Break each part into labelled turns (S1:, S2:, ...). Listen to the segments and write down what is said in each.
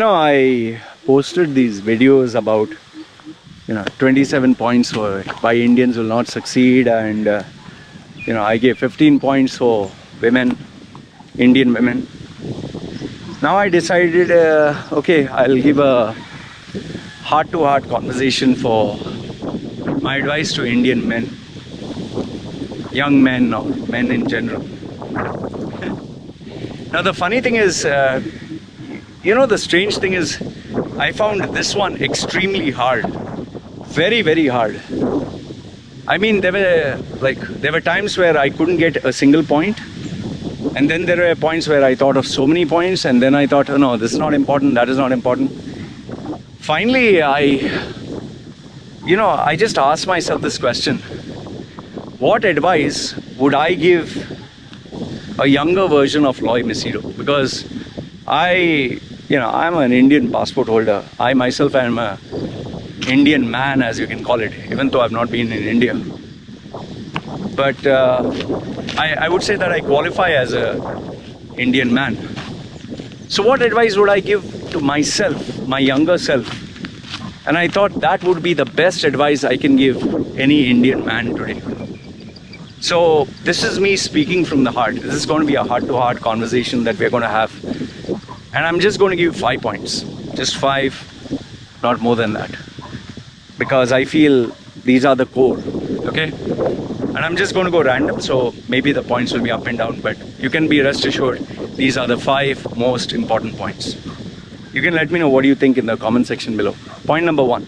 S1: I posted these videos about 27 points for why Indians will not succeed, and I gave 15 points for women, Indian women. Now I decided, okay, I'll give a heart-to-heart conversation for my advice to Indian men, young men or men in general. Now the funny thing is, the strange thing is, I found this one extremely hard, very, very hard. I mean, there were times where I couldn't get a single point, and then there were points where I thought of so many points, and then I thought, oh no, this is not important, that is not important. Finally, I just asked myself this question: what advice would I give a younger version of Loy Macedo? Because I'm an Indian passport holder. I myself am a Indian man, as you can call it, even though I've not been in India. But I would say that I qualify as a Indian man. So what advice would I give to myself, my younger self? And I thought that would be the best advice I can give any Indian man today. So this is me speaking from the heart. This is going to be a heart-to-heart conversation that we're going to have. And I'm just going to give 5 points. Just 5, not more than that. Because I feel these are the core, okay? And I'm just going to go random, so maybe the points will be up and down, but you can be rest assured, these are the 5 most important points. You can let me know what you think in the comment section below. Point number 1.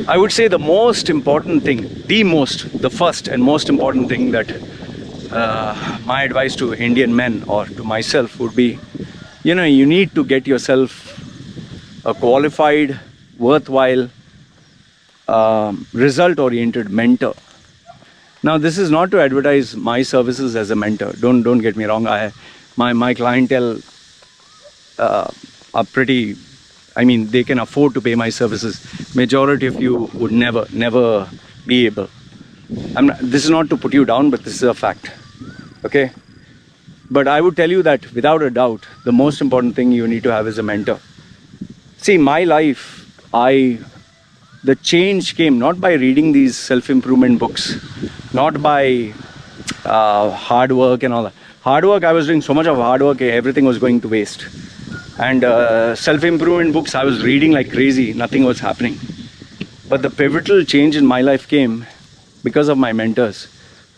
S1: I would say the most important thing, the first and most important thing that my advice to Indian men or to myself would be, you need to get yourself a qualified, worthwhile, result-oriented mentor. Now, this is not to advertise my services as a mentor. Don't get me wrong. My clientele are pretty. I mean, they can afford to pay my services. Majority of you would never be able. This is not to put you down, but this is a fact. Okay? But I would tell you that without a doubt, the most important thing you need to have is a mentor. See, my life, the change came not by reading these self-improvement books, not by hard work and all that. Hard work, I was doing so much of hard work, everything was going to waste. And self-improvement books, I was reading like crazy, nothing was happening. But the pivotal change in my life came because of my mentors.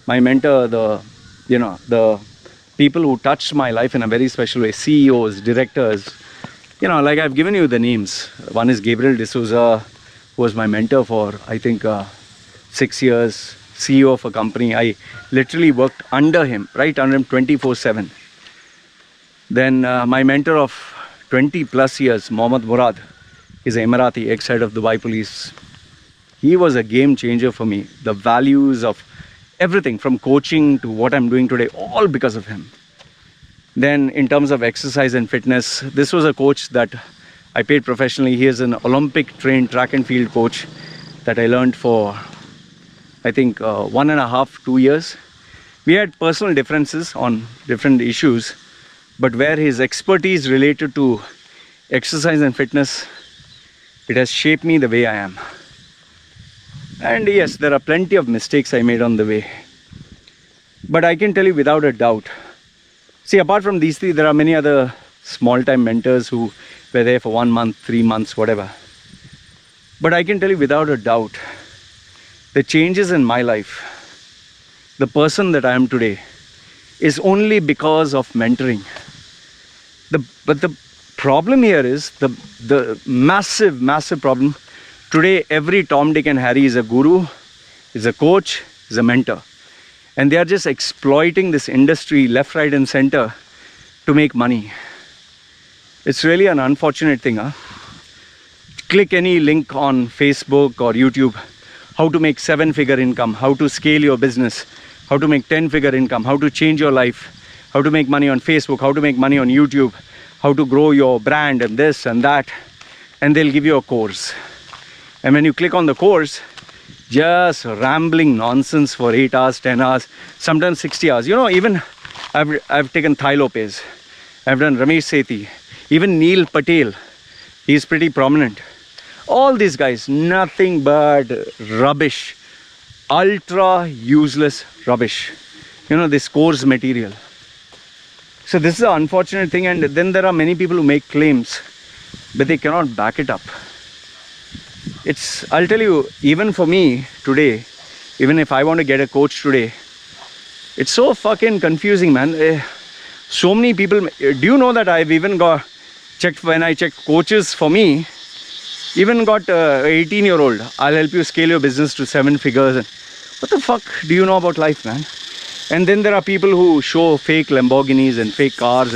S1: My mentor, the people who touched my life in a very special way, CEOs, directors, like I've given you the names. One is Gabriel D'Souza, who was my mentor for, I think, 6 years, CEO of a company. I literally worked under him, right under him 24/7. Then my mentor of 20 plus years, Mohammad Murad, is an Emirati, ex-head of Dubai Police. He was a game changer for me. The values of everything from coaching to what I'm doing today, all because of him. Then in terms of exercise and fitness, this was a coach that I paid professionally. He is an Olympic trained track and field coach that I learned for, I think, 1.5 to 2 years. We had personal differences on different issues, but where his expertise related to exercise and fitness, it has shaped me the way I am. And yes, there are plenty of mistakes I made on the way. But I can tell you without a doubt, see, apart from these 3, there are many other small-time mentors who were there for 1 month, 3 months, whatever. But I can tell you without a doubt, the changes in my life, the person that I am today, is only because of mentoring. But the problem here is, the massive, massive problem. Today, every Tom, Dick and Harry is a guru, is a coach, is a mentor. And they are just exploiting this industry left, right and center to make money. It's really an unfortunate thing. Click any link on Facebook or YouTube. How to make 7-figure income, how to scale your business, how to make 10-figure income, how to change your life, how to make money on Facebook, how to make money on YouTube, how to grow your brand and this and that. And they'll give you a course. And when you click on the course, just rambling nonsense for 8 hours, 10 hours, sometimes 60 hours. Even I've taken Thai Lopez, I've done Ramesh Sethi, Even Neil Patel, he's pretty prominent. All these guys, nothing but rubbish, ultra useless rubbish. You know, this course material. So this is the unfortunate thing, and then there are many people who make claims, but they cannot back it up. I'll tell you, even for me today, even if I want to get a coach today, it's so fucking confusing, man. So many people, do you know that I've even got checked, when I check coaches for me, even got 18-year-old, I'll help you scale your business to 7 figures. And what the fuck do you know about life, man? And then there are people who show fake Lamborghinis and fake cars,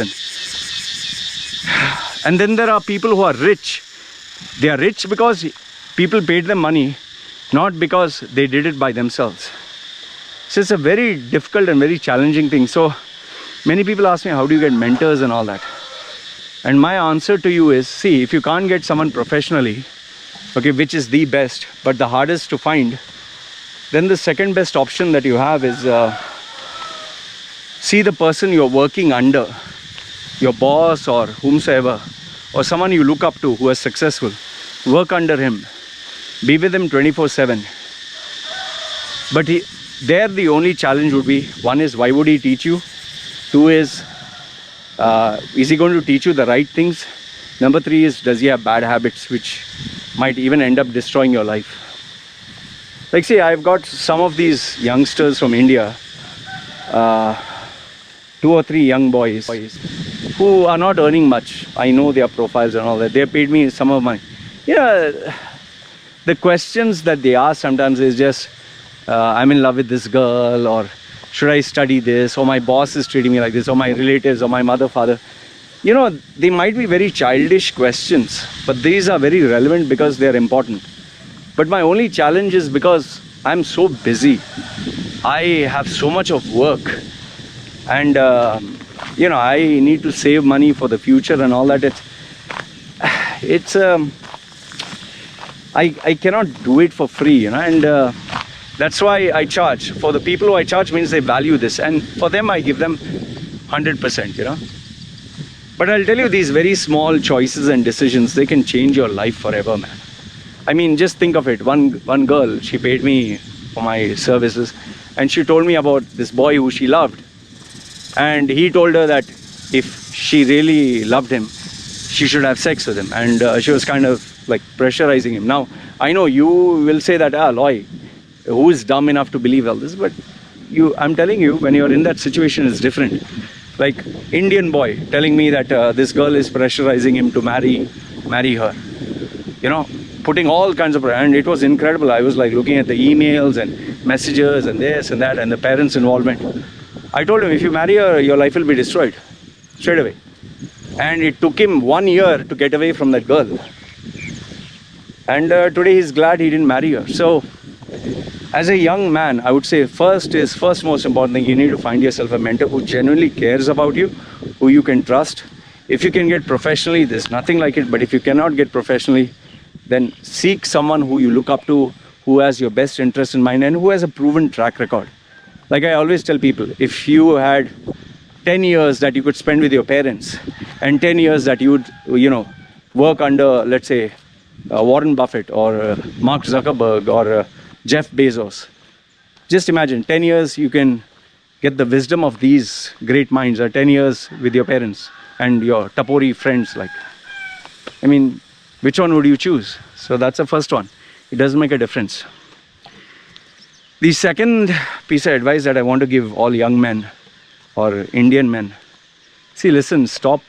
S1: and then there are people who are rich. They are rich because people paid them money, not because they did it by themselves. So it's a very difficult and very challenging thing. So many people ask me, how do you get mentors and all that? And my answer to you is, see, if you can't get someone professionally, okay, which is the best but the hardest to find, then the second best option that you have is see the person you're working under, your boss or whomsoever, or someone you look up to who is successful. Work under him, be with him 24/7. But there the only challenge would be, one is, why would he teach you? Two is he going to teach you the right things? Number 3 is, does he have bad habits which might even end up destroying your life? Like, see, I've got some of these youngsters from India, 2 or 3 young boys who are not earning much. I know their profiles and all that. They paid me some of my, the questions that they ask sometimes is just, I'm in love with this girl, or should I study this, or my boss is treating me like this, or my relatives, or my mother, father. You know, they might be very childish questions, but these are very relevant because they are important. But my only challenge is, because I'm so busy, I have so much of work, and I need to save money for the future and all that. I cannot do it for free, and that's why I charge. For the people who I charge means they value this, and for them I give them 100%, But I'll tell you, these very small choices and decisions, they can change your life forever, man. I mean, just think of it. One girl, she paid me for my services, and she told me about this boy who she loved. And he told her that if she really loved him, she should have sex with him. And she was kind of like pressurizing him. Now, I know you will say that, Loy, who is dumb enough to believe all this? But I'm telling you, when you're in that situation, it's different. Like, Indian boy telling me that this girl is pressurizing him to marry her. Putting all kinds of, and it was incredible. I was like looking at the emails and messages and this and that and the parents' involvement. I told him, if you marry her, your life will be destroyed straight away. And it took him 1 year to get away from that girl. And today he's glad he didn't marry her. So, as a young man, I would say first most important thing, you need to find yourself a mentor who genuinely cares about you, who you can trust. If you can get professionally, there's nothing like it. But if you cannot get professionally, then seek someone who you look up to, who has your best interest in mind, and who has a proven track record. Like I always tell people, if you had 10 years that you could spend with your parents, and 10 years that you would, work under, let's say, Warren Buffett or Mark Zuckerberg or Jeff Bezos. Just imagine, 10 years you can get the wisdom of these great minds, or 10 years with your parents and your Tapori friends. Like, I mean, which one would you choose? So that's the first one. It doesn't make a difference. The second piece of advice that I want to give all young men or Indian men, see, listen, stop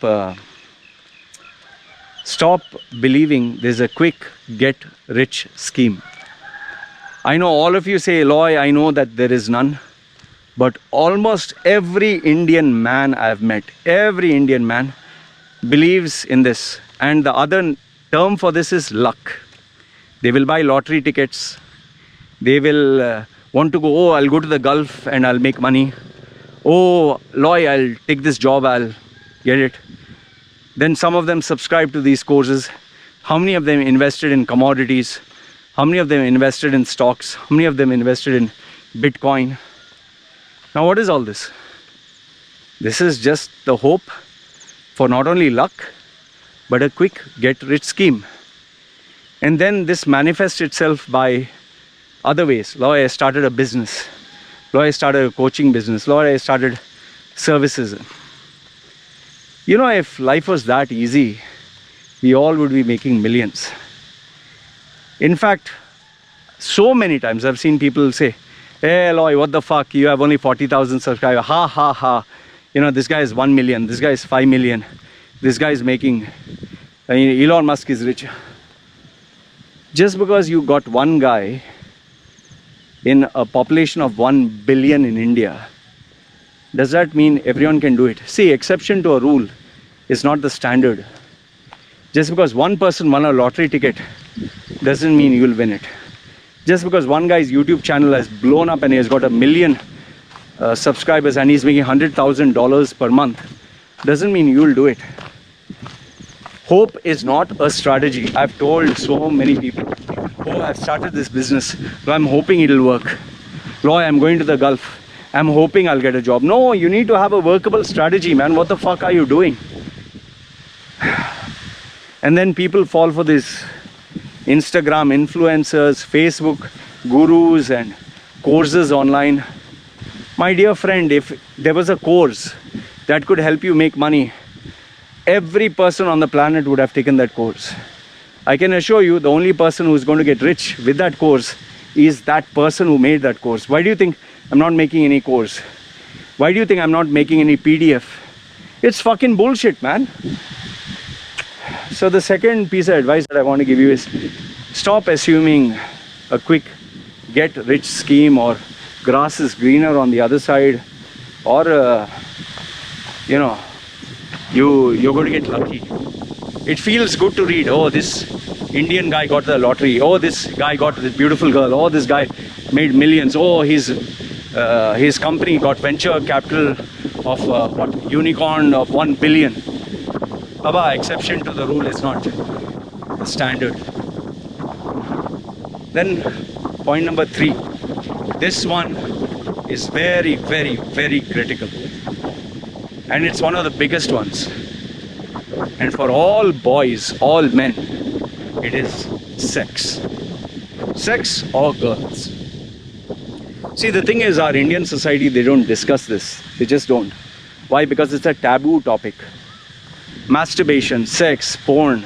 S1: believing there's a quick get-rich scheme. I know all of you say, Loy, I know that there is none. But almost every Indian man I've met, every Indian man believes in this. And the other term for this is luck. They will buy lottery tickets. They will want to go, I'll go to the Gulf and I'll make money. Oh, Loy, I'll take this job, I'll get it. Then some of them subscribe to these courses. How many of them invested in commodities? How many of them invested in stocks? How many of them invested in Bitcoin? Now, what is all this? This is just the hope for not only luck, but a quick get-rich scheme. And then this manifests itself by other ways. Lord, I started a business. Lord, I started a coaching business. Lord, I started services. You know, if life was that easy, we all would be making millions. In fact, so many times I've seen people say, hey Eloy, what the fuck, you have only 40,000 subscribers, ha ha ha. You know, this guy is 1 million, this guy is 5 million, this guy is making, Elon Musk is rich. Just because you got one guy in a population of 1 billion in India, does that mean everyone can do it? See, exception to a rule is not the standard. Just because one person won a lottery ticket doesn't mean you will win it. Just because one guy's YouTube channel has blown up and he has got 1 million subscribers and he's making $100,000 per month doesn't mean you'll do it. Hope is not a strategy. I've told so many people, oh, I've started this business, so I'm hoping it'll work. Lord, I'm going to the Gulf, I'm hoping I'll get a job. No, you need to have a workable strategy, man. What the fuck are you doing? And then people fall for this Instagram influencers, Facebook gurus and courses online. My dear friend, if there was a course that could help you make money, every person on the planet would have taken that course. I can assure you the only person who is going to get rich with that course is that person who made that course. Why do you think I'm not making any course? Why do you think I'm not making any PDF? It's fucking bullshit, man. So the second piece of advice that I want to give you is stop assuming a quick get rich scheme or grass is greener on the other side, or you know, you're going to get lucky. It feels good to read, oh, this Indian guy got the lottery, oh, this guy got this beautiful girl, oh, this guy made millions, oh, his company got venture capital of what, unicorn of 1 billion. Abba, exception to the rule is not the standard. Then point number 3, this one is very, very, very critical, and it's one of the biggest ones, and for all boys, all men, it is sex. Sex or girls. See, the thing is, our Indian society, they don't discuss this. They just don't. Why? Because it's a taboo topic. Masturbation, sex, porn.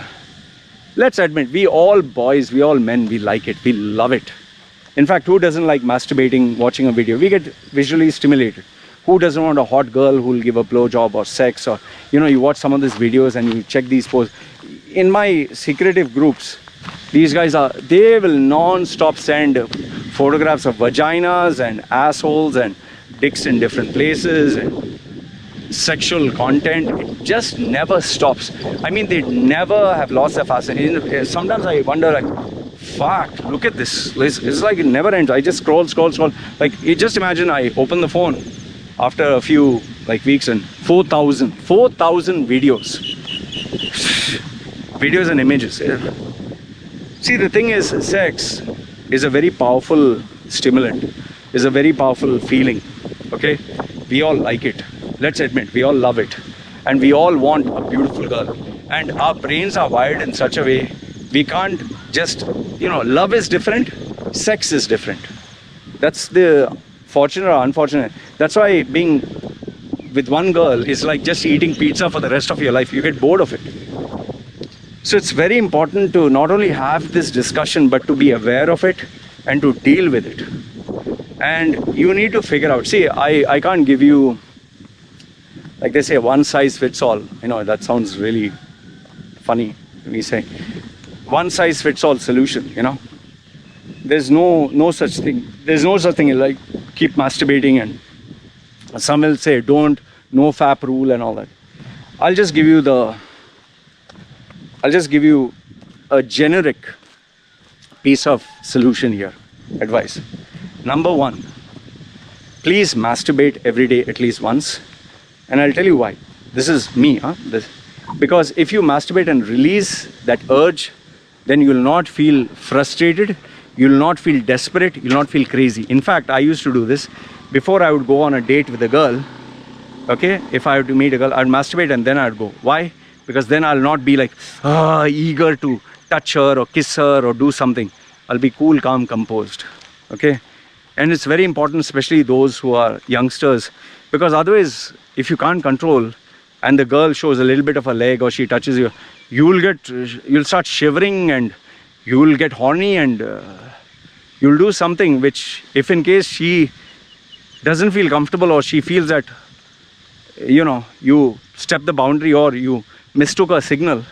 S1: Let's admit, we all boys, we all men, we like it, we love it. In fact, who doesn't like masturbating, watching a video? We get visually stimulated. Who doesn't want a hot girl who will give a blowjob or sex, or, you know, you watch some of these videos and you check these posts. In my secretive groups, these guys they will non-stop send photographs of vaginas and assholes and dicks in different places and sexual content. It just never stops. I mean, they never have lost their fascination. Sometimes I wonder, like, fuck, look at this. It's like it never ends. I just scroll. Like, you just imagine I open the phone after a few weeks and 4,000 videos. Videos and images. See, the thing is, sex is a very powerful stimulant, is a very powerful feeling. Okay? We all like it. Let's admit, we all love it. And we all want a beautiful girl. And our brains are wired in such a way, we can't just, love is different, sex is different. That's the fortunate or unfortunate. That's why being with one girl is like just eating pizza for the rest of your life. You get bored of it. So it's very important to not only have this discussion, but to be aware of it and to deal with it. And you need to figure out, see, I can't give you, like they say, one size fits all. That sounds really funny when we say one size fits all solution. There's no such thing. There's no such thing like keep masturbating, and some will say don't, no FAP rule and all that. I'll just give you a generic piece of solution here, advice. Number 1, please masturbate every day at least once. And I'll tell you why. This is me, because if you masturbate and release that urge, then you will not feel frustrated, you will not feel desperate, you will not feel crazy. In fact, I used to do this. Before I would go on a date with a girl, okay, if I had to meet a girl, I'd masturbate and then I'd go. Why? because then I'll not be like eager to touch her or kiss her or do something. I'll be cool, calm, composed. Okay, and it's very important, especially those who are youngsters, because otherwise, if you can't control and the girl shows a little bit of a leg or she touches you, you'll start shivering and you will get horny, and you'll do something which, if in case she doesn't feel comfortable or she feels that, you know, you stepped the boundary or you mistook a signal.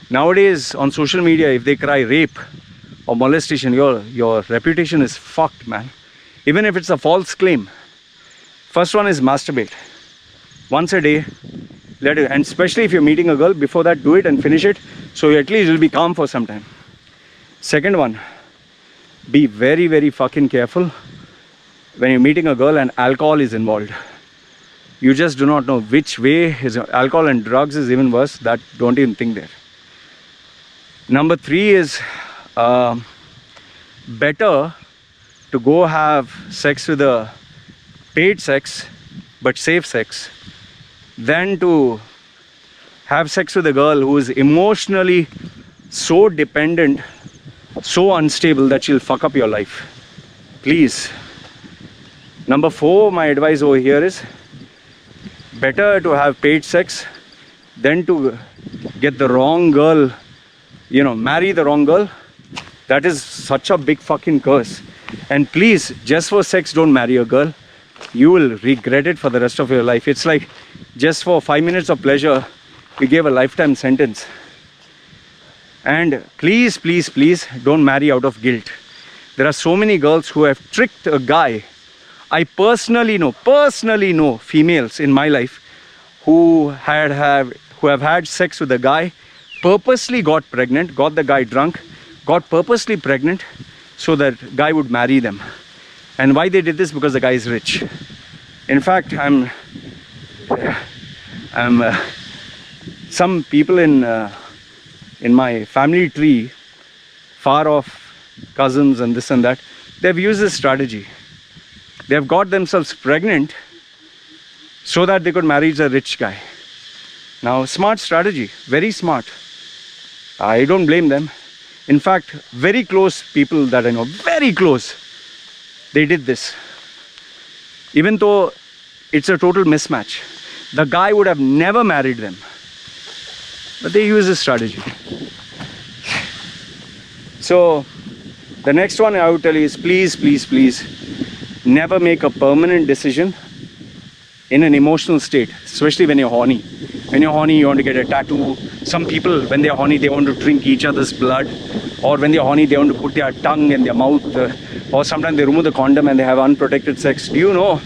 S1: Nowadays on social media, if they cry rape or molestation, your reputation is fucked, man. Even if it's a false claim. First one is masturbate once a day. Let it, and especially if you're meeting a girl, before that, do it and finish it, so at least you'll be calm for some time. Second one, be very, very fucking careful when you're meeting a girl and alcohol is involved. You just do not know which way is. Alcohol and drugs is even worse. That, don't even think there. Number 3 is better to go have sex with a paid sex but safe sex than to have sex with a girl who is emotionally so dependent, so unstable that she'll fuck up your life. Please. Number 4, my advice over here is better to have paid sex than to get the wrong girl, you know, marry the wrong girl. That is such a big fucking curse. And please, just for sex, don't marry a girl. You will regret it for the rest of your life. It's like just for 5 minutes of pleasure, we gave a lifetime sentence. And please, please, please don't marry out of guilt. There are so many girls who have tricked a guy. I personally know females in my life who have had sex with a guy, purposely got pregnant, got the guy drunk, got purposely pregnant so that guy would marry them. And why they did this? Because the guy is rich. In fact, some people in my family tree, far off cousins and this and that, they've used this strategy. They've got themselves pregnant so that they could marry the rich guy. Now, smart strategy, very smart. I don't blame them. In fact, very close people that I know, very close, they did this. Even though it's a total mismatch. The guy would have never married them. But they use this strategy. So, the next one I would tell you is please, please, please, never make a permanent decision in an emotional state, especially when you're horny. When you're horny, you want to get a tattoo. Some people, when they're horny, they want to drink each other's blood. Or when they're horny, they want to put their tongue in their mouth. Or sometimes they remove the condom and they have unprotected sex. Do you know,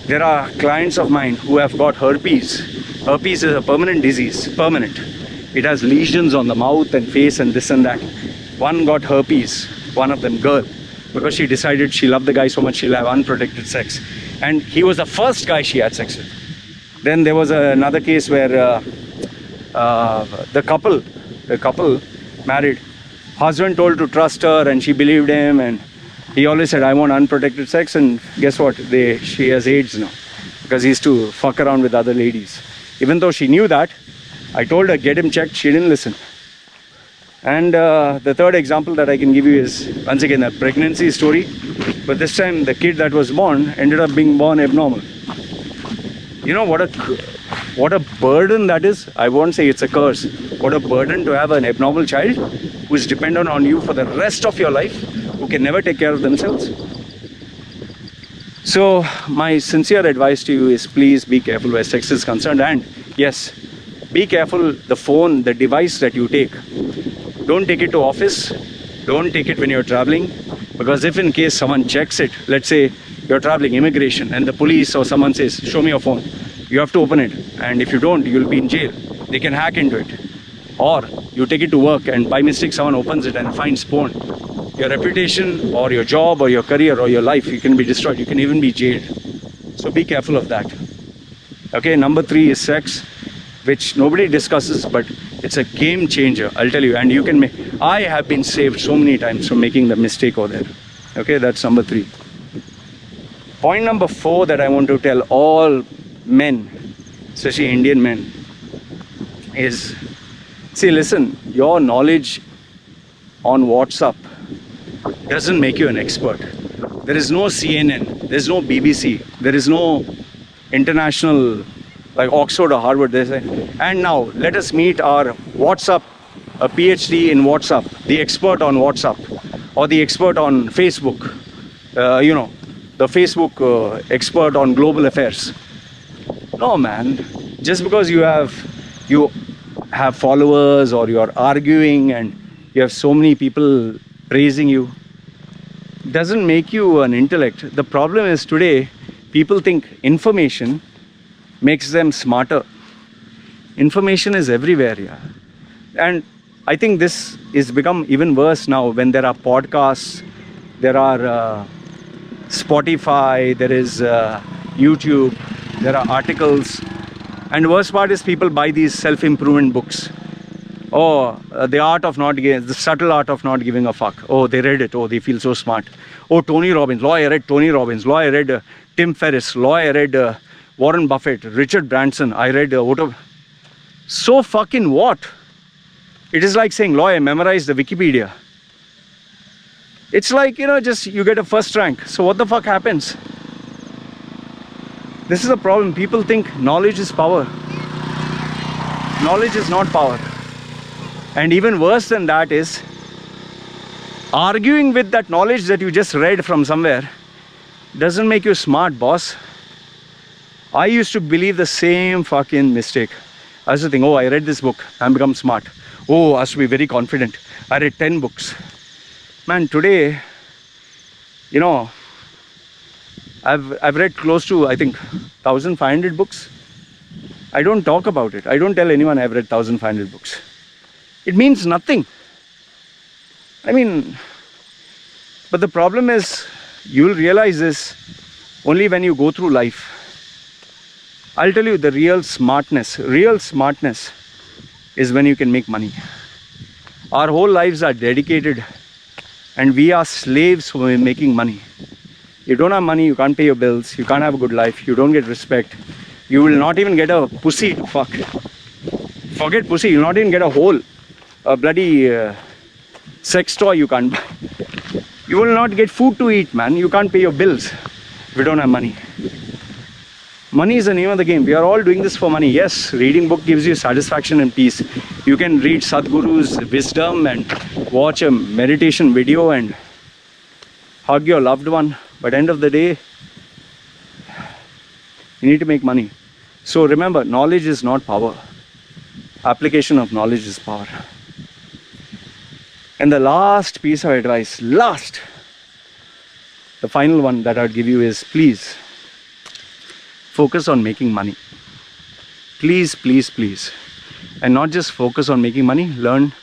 S1: there are clients of mine who have got herpes. Herpes is a permanent disease, permanent. It has lesions on the mouth and face and this and that. One got herpes, one of them girl, because she decided she loved the guy so much she'll have unprotected sex. And he was the first guy she had sex with. Then there was another case where the couple married, husband told to trust her and she believed him, and he always said, I want unprotected sex, and guess what, she has AIDS now because he used to fuck around with other ladies. Even though she knew that, I told her get him checked, she didn't listen. And the third example that I can give you is once again a pregnancy story, but this time the kid that was born ended up being born abnormal. You know what a burden that is. I won't say it's a curse. What a burden to have an abnormal child who is dependent on you for the rest of your life, who can never take care of themselves. So my sincere advice to you is please be careful where sex is concerned, and yes, be careful the phone, the device that you take. Don't take it to office, don't take it when you're traveling, because if in case someone checks it, let's say you're traveling, immigration, and the police or someone says, show me your phone, you have to open it, and if you don't, you'll be in jail. They can hack into it. Or you take it to work and by mistake someone opens it and finds porn. Your reputation or your job or your career or your life, you can be destroyed, you can even be jailed. So be careful of that. Okay, number 3 is sex, which nobody discusses, but it's a game changer, I'll tell you. And you can make, I have been saved so many times from making the mistake over there. Okay, that's number 3. Point number 4 that I want to tell all men, especially Indian men, is, see, listen, your knowledge on WhatsApp doesn't make you an expert. There is no CNN, there is no BBC, there is no international like Oxford or Harvard. They say, and now let us meet our WhatsApp, a PhD in WhatsApp, the expert on WhatsApp, or the expert on Facebook. The Facebook expert on global affairs. No, man. Just because you have followers, or you are arguing and you have so many people praising you, doesn't make you an intellect. The problem is today people think information makes them smarter. Information is everywhere, yeah. And I think this is become even worse now when there are podcasts, there are Spotify, there is YouTube, there are articles. And the worst part is people buy these self-improvement books. Oh, the subtle art of not giving a fuck. Oh, they read it. Oh, they feel so smart. Oh, Tony Robbins. Law, I read Tony Robbins. Law, I read Tim Ferriss. Law, I read Warren Buffett, Richard Branson. I read so fucking what? It is like saying, law, I memorized the Wikipedia. It's like, just you get a first rank. So what the fuck happens? This is a problem. People think knowledge is power. Knowledge is not power. And even worse than that is arguing with that knowledge that you just read from somewhere doesn't make you smart, boss. I used to believe the same fucking mistake. I used to think, oh, I read this book, I'm become smart. Oh, I have to be very confident. I read 10 books. Man, today, I've read close to, I think, 1,500 books. I don't talk about it. I don't tell anyone I've read 1,500 books. It means nothing. But the problem is, you'll realize this only when you go through life. I'll tell you the real smartness is when you can make money. Our whole lives are dedicated and we are slaves for making money. You don't have money, you can't pay your bills, you can't have a good life, you don't get respect. You will not even get a pussy to fuck. Forget pussy, you'll not even get a bloody sex toy you can't buy. You will not get food to eat, man. You can't pay your bills if you don't have money. Money is the name of the game. We are all doing this for money. Yes, reading book gives you satisfaction and peace. You can read Sadhguru's wisdom and watch a meditation video and hug your loved one. But end of the day, you need to make money. So remember, knowledge is not power. Application of knowledge is power. And the last piece of advice, the final one that I would give you is, please focus on making money. Please, please, please. And not just focus on making money, learn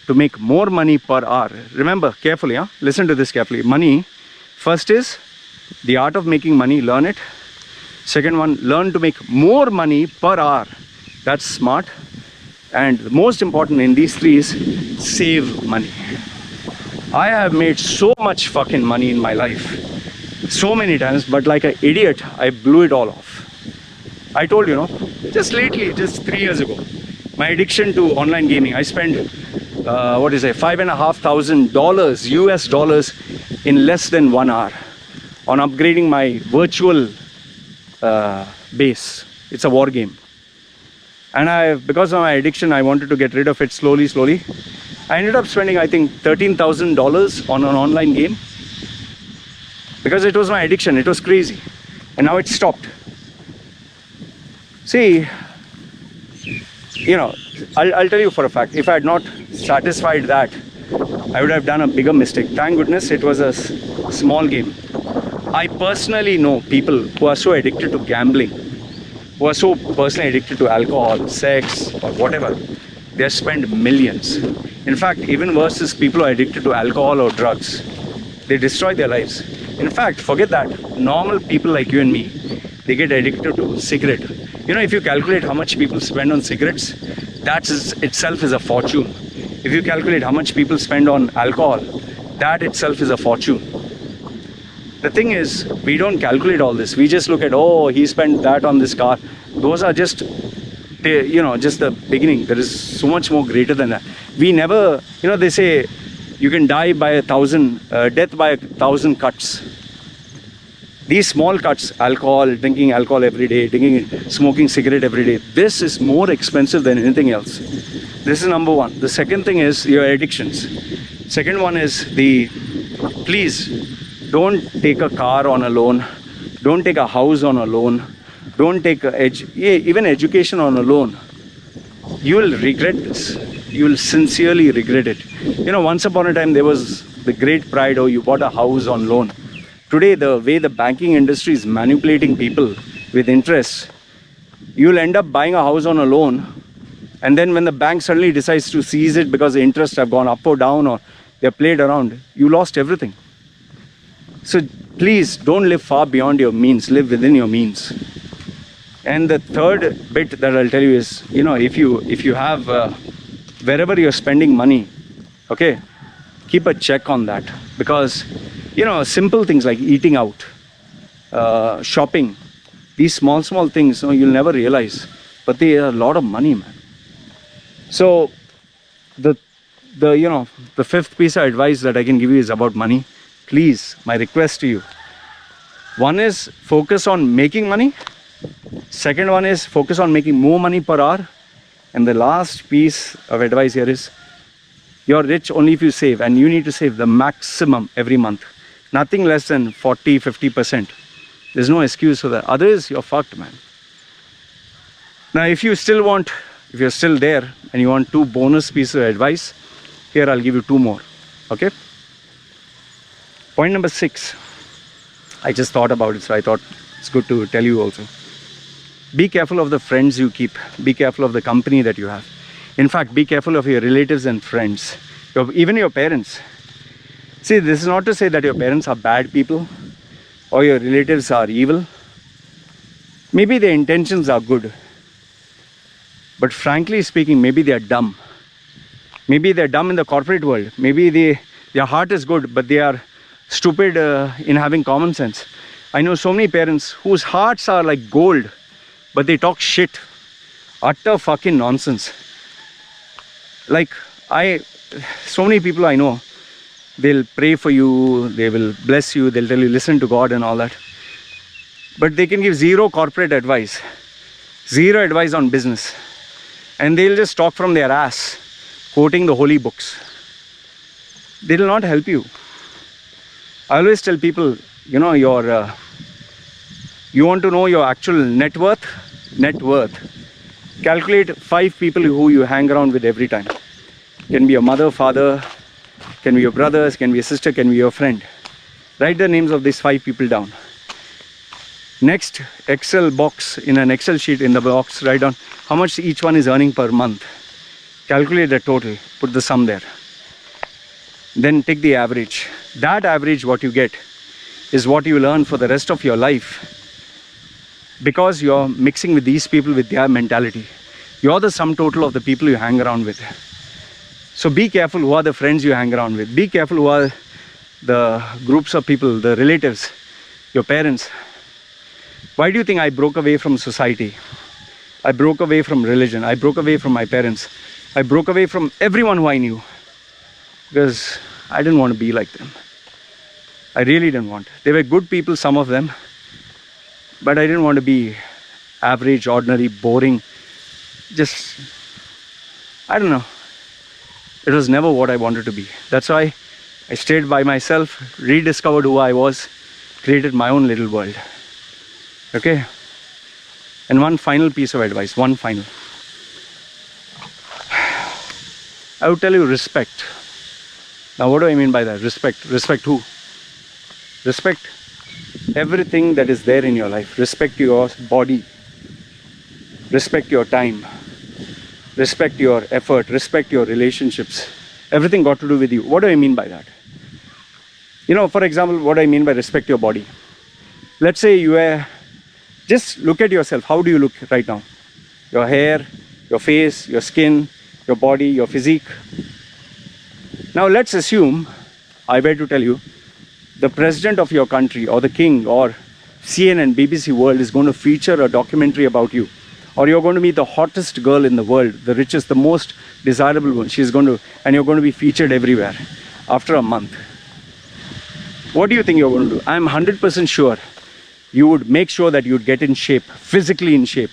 S1: to make more money per hour. Remember carefully, listen to this carefully. Money, first is the art of making money, learn it. Second one, learn to make more money per hour. That's smart. And the most important in these three is save money. I have made so much fucking money in my life, so many times, but like an idiot, I blew it all off. I told you, just lately, just 3 years ago, my addiction to online gaming, I spent, $5,500 US dollars in less than 1 hour on upgrading my virtual base. It's a war game. And because of my addiction, I wanted to get rid of it slowly. I ended up spending, I think, $13,000 on an online game. Because it was my addiction, it was crazy. And now it's stopped. See, I'll tell you for a fact, if I had not satisfied that, I would have done a bigger mistake. Thank goodness it was a small game. I personally know people who are so addicted to gambling, who are so personally addicted to alcohol, sex, or whatever. They spend millions. In fact, even worse is people who are addicted to alcohol or drugs. They destroy their lives. In fact, forget that. Normal people like you and me, they get addicted to cigarette. If you calculate how much people spend on cigarettes, that itself is a fortune. If you calculate how much people spend on alcohol, that itself is a fortune. The thing is, we don't calculate all this. We just look at, oh, he spent that on this car. Those are just just the beginning. There is so much more greater than that. We never, they say you can die by 1,000, death by 1,000 cuts. These small cuts, alcohol, drinking alcohol every day, smoking cigarette every day, this is more expensive than anything else. This is number one. The second thing is your addictions. Second one is please don't take a car on a loan. Don't take a house on a loan. Don't take even education on a loan. You will regret this. You will sincerely regret it. Once upon a time there was the great pride, oh, you bought a house on loan. Today, the way the banking industry is manipulating people with interest, you'll end up buying a house on a loan, and then when the bank suddenly decides to seize it because the interests have gone up or down or they're played around, you lost everything. So please don't live far beyond your means, live within your means. And the third bit that I'll tell you is, if you have wherever you're spending money, okay, keep a check on that, because simple things like eating out, shopping, these small things, you'll never realize, but they are a lot of money, man. So the fifth piece of advice that I can give you is about money. Please, my request to you, one is focus on making money. Second one is focus on making more money per hour. And the last piece of advice here is, you're rich only if you save, and you need to save the maximum every month. Nothing less than 40-50%. There's no excuse for that. Otherwise, you're fucked, man. Now, if you're still there and you want 2 bonus pieces of advice, here I'll give you 2 more. Okay? Point number 6. I just thought about it, so I thought it's good to tell you also. Be careful of the friends you keep. Be careful of the company that you have. In fact, be careful of your relatives and friends, even your parents. See, this is not to say that your parents are bad people or your relatives are evil. Maybe their intentions are good. But frankly speaking, maybe they are dumb. Maybe they're dumb in the corporate world. Maybe their heart is good, but they are stupid in having common sense. I know so many parents whose hearts are like gold, but they talk shit. Utter fucking nonsense. Like, so many people I know, they'll pray for you, they will bless you, they'll tell you listen to God and all that, but they can give 0 corporate advice, 0 advice on business, and they'll just talk from their ass, quoting the holy books. They will not help you. I always tell people, you want to know your actual net worth, calculate 5 people who you hang around with every time. Can be your mother, father, can be your brothers, can be a sister, can be your friend. Write the names of these 5 people down. Next, Excel box, in an Excel sheet, in the box, write down how much each one is earning per month. Calculate the total, put the sum there. Then take the average. That average, what you get, is what you will earn for the rest of your life. Because you're mixing with these people with their mentality. You're the sum total of the people you hang around with. So be careful who are the friends you hang around with. Be careful who are the groups of people, the relatives, your parents. Why do you think I broke away from society? I broke away from religion. I broke away from my parents. I broke away from everyone who I knew. Because I didn't want to be like them. I really didn't want. They were good people, some of them. But I didn't want to be average, ordinary, boring. Just, I don't know. It was never what I wanted to be. That's why I stayed by myself, rediscovered who I was, created my own little world. Okay? And one final piece of advice, one final. I would tell you respect. Now what do I mean by that? Respect. Respect who? Respect everything that is there in your life. Respect your body. Respect your time. Respect your effort. Respect your relationships. Everything got to do with you. What do I mean by that? For example, what I mean by respect your body. Let's say just look at yourself. How do you look right now? Your hair, your face, your skin, your body, your physique. Now let's assume, I were to tell you, the president of your country or the king or CNN, BBC World is going to feature a documentary about you Or you're going to meet the hottest girl in the world, the richest, the most desirable one. And you're going to be featured everywhere after a month. What do you think you're going to do? I'm 100% sure you would make sure that you'd get in shape, physically in shape.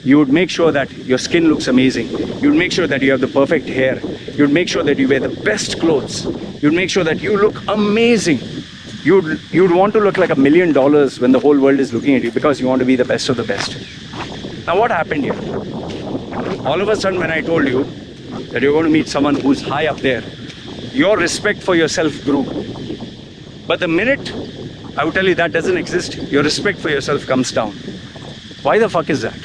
S1: You would make sure that your skin looks amazing. You'd make sure that you have the perfect hair. You'd make sure that you wear the best clothes. You'd make sure that you look amazing. You'd want to look like $1 million when the whole world is looking at you, because you want to be the best of the best. Now what happened here? All of a sudden, when I told you that you're going to meet someone who's high up there, your respect for yourself grew. But the minute I would tell you that doesn't exist, your respect for yourself comes down. Why the fuck is that?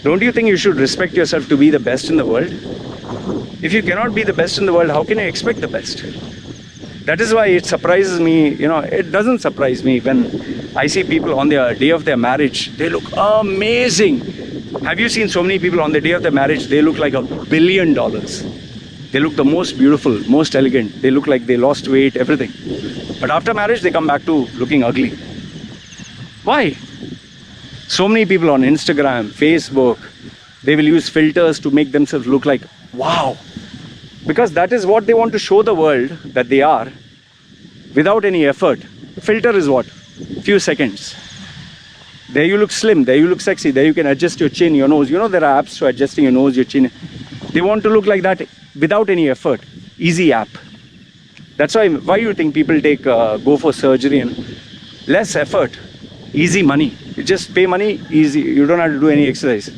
S1: Don't you think you should respect yourself to be the best in the world? If you cannot be the best in the world, how can you expect the best? That is why it surprises me, it doesn't surprise me when I see people on their day of their marriage, they look amazing. Have you seen so many people on the day of their marriage, they look like $1 billion. They look the most beautiful, most elegant. They look like they lost weight, everything. But after marriage, they come back to looking ugly. Why? So many people on Instagram, Facebook, they will use filters to make themselves look like, wow. Because that is what they want to show the world that they are, without any effort. The filter is what? Few seconds. There you look slim, there you look sexy, there you can adjust your chin, your nose. There are apps for adjusting your nose, your chin. They want to look like that without any effort. Easy app. That's why you think people go for surgery and less effort, easy money. You just pay money, easy. You don't have to do any exercise.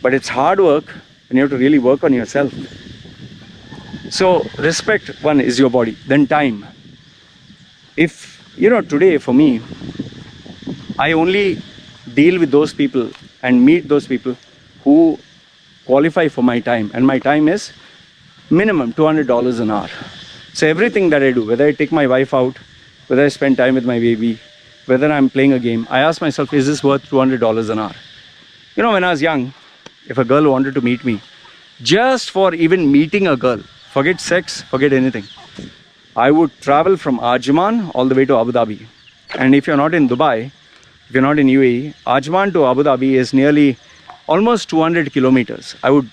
S1: But it's hard work, and you have to really work on yourself. So respect, one, is your body, then time. If, today for me, I only deal with those people and meet those people who qualify for my time, and my time is minimum $200 an hour. So everything that I do, whether I take my wife out, whether I spend time with my baby, whether I'm playing a game, I ask myself, is this worth $200 an hour? When I was young, if a girl wanted to meet me, just for even meeting a girl, forget sex, forget anything, I would travel from Ajman all the way to Abu Dhabi. And if you're not in Dubai, if you're not in UAE, Ajman to Abu Dhabi is nearly almost 200 kilometers. I would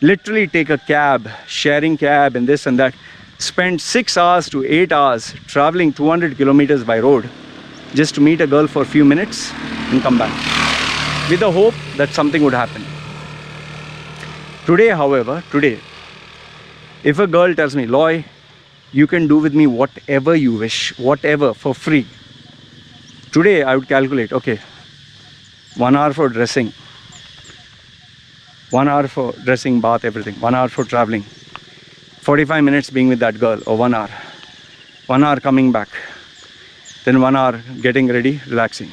S1: literally take a cab, sharing cab and this and that, spend 6 hours to 8 hours traveling 200 kilometers by road just to meet a girl for a few minutes and come back, with the hope that something would happen. Today, however, if a girl tells me, Loy, you can do with me whatever you wish, whatever, for free. Today, I would calculate, okay, 1 hour for dressing, 1 hour for dressing, bath, everything, 1 hour for traveling, 45 minutes being with that girl, or 1 hour, 1 hour coming back, then 1 hour getting ready, relaxing.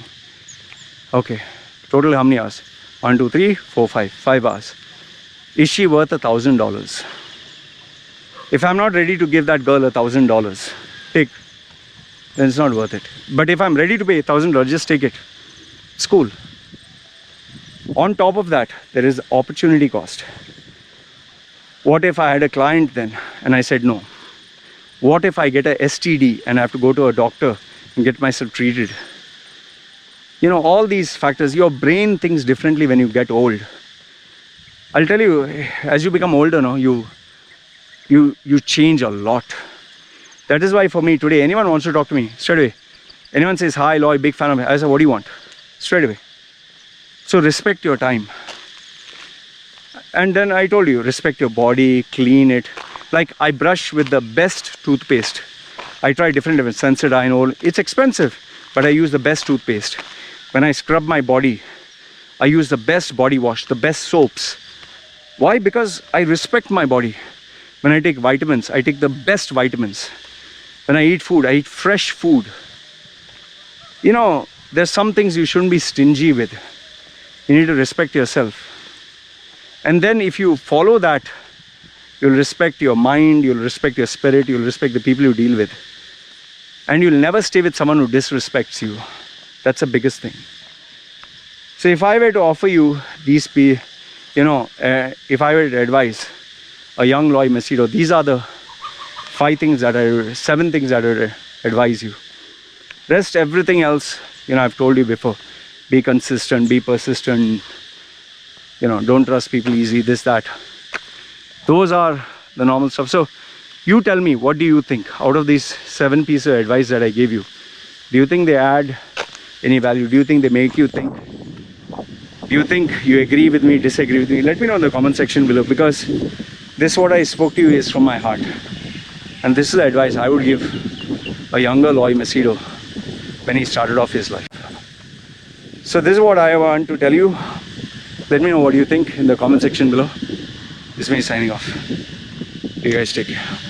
S1: Okay, total how many hours? 1, 2, 3, 4, 5 hours. Is she worth $1,000? If I'm not ready to give that girl $1,000, then it's not worth it. But if I'm ready to pay $1,000, just take it. It's cool. On top of that, there is opportunity cost. What if I had a client then and I said no? What if I get a STD and I have to go to a doctor and get myself treated? All these factors, your brain thinks differently when you get old. I'll tell you, as you become older, you change a lot. That is why for me today, anyone wants to talk to me, straight away. Anyone says, hi Loy, big fan of me. I say, what do you want? Straight away. So respect your time. And then I told you, respect your body, clean it. Like I brush with the best toothpaste. I try different Sensodyne, oil. It's expensive, but I use the best toothpaste. When I scrub my body, I use the best body wash, the best soaps. Why? Because I respect my body. When I take vitamins, I take the best vitamins. When I eat food, I eat fresh food. There's some things you shouldn't be stingy with. You need to respect yourself. And then if you follow that, you'll respect your mind, you'll respect your spirit, you'll respect the people you deal with. And you'll never stay with someone who disrespects you. That's the biggest thing. So if I were to offer you these, if I were to advise a young Loy Macedo, these are the 7 things that I would advise you. Rest everything else, I've told you before. Be consistent, be persistent, don't trust people easy, this, that. Those are the normal stuff. So you tell me, what do you think out of these 7 pieces of advice that I gave you? Do you think they add any value? Do you think they make you think? Do you think you agree with me, disagree with me? Let me know in the comment section below, because this what I spoke to you is from my heart. And this is the advice I would give a younger Loy Macedo when he started off his life. So this is what I want to tell you. Let me know what you think in the comment section below. This is me signing off. You guys take care.